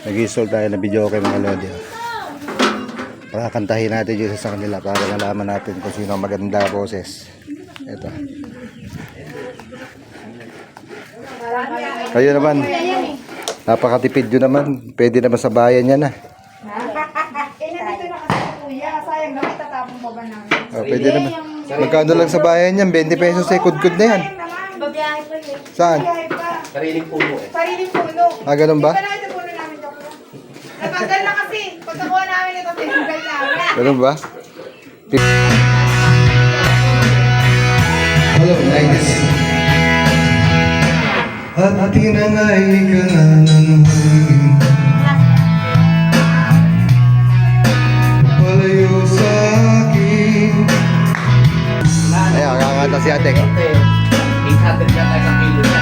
Nag-install tayo ng video kay mga lodi. Para kantahin natin dito sa kanila para malaman natin kung sino ang maganda boses. Ito. Kayo naman. Napakatipid yun naman. Pwede naman sa bayan yan ah. Pwede naman. Magkano lang sa bayan yan? 20 pesos eh. Kudkud na yan. Saan? Sariling puno eh. Sariling puno. Ah, ganun ba? Ito na puno namin ito. Natanggal na kasi. Pagkakuha namin ito, tinanggal namin. Ganun ba? Hello, ladies. At tinangay ka ng hangin, palayo sa akin. Ayan, kakanta si ate. 800 na tayo sa kilo niya.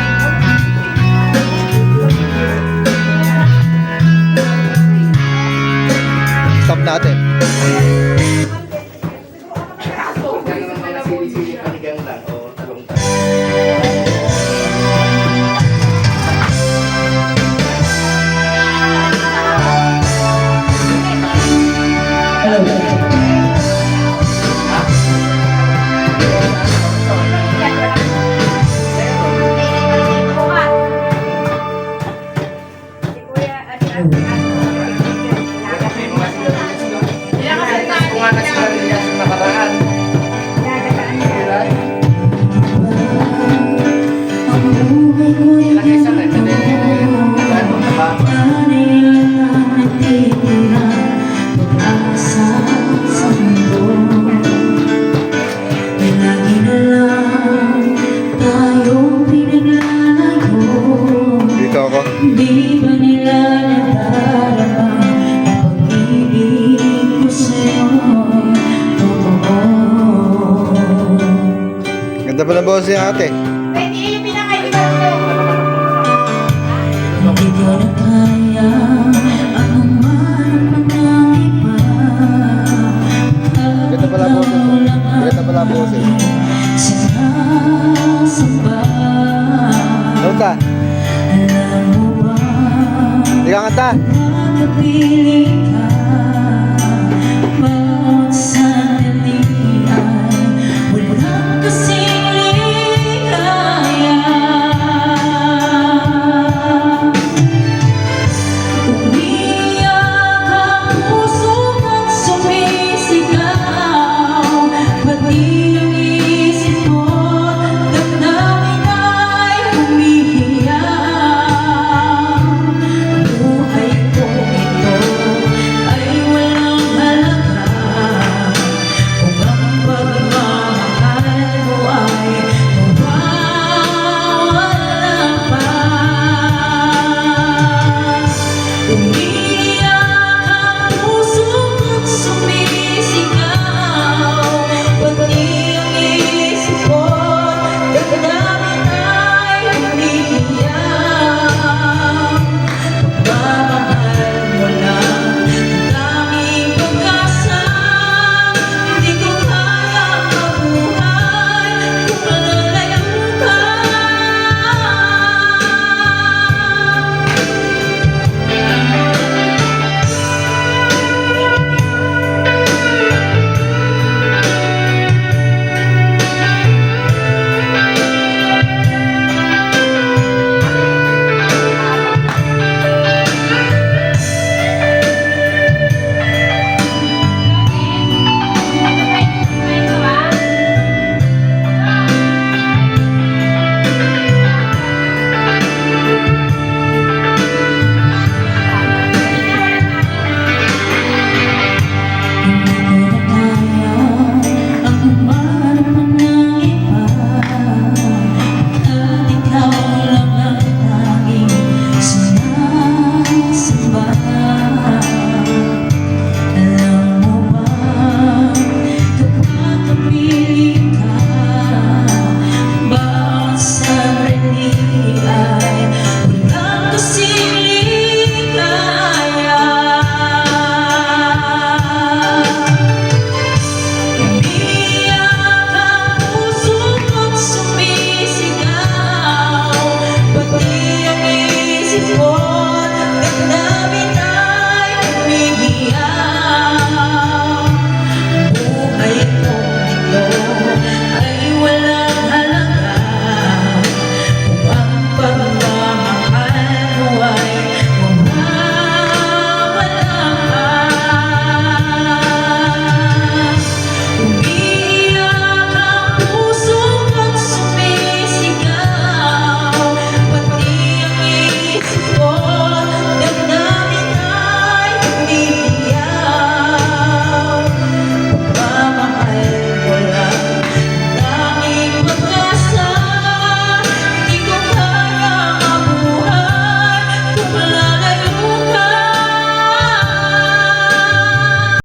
Stop natin. Kaya naman mga sili-sili panigang lang o talong-talong. Dito ako. Di ba nila nadarama ang pag-ibig ko sa'yo'y totoo? Ganda pa na boses ni ate. Hindi yung pinakaibigan ko. Hindi ko na kaya ang umarap ng iba. Ganda pala boses. Ganda pala boses. Sinasamba. Ano ka? Alam mo ba? Hindi ka kanta. Pagkapiling ka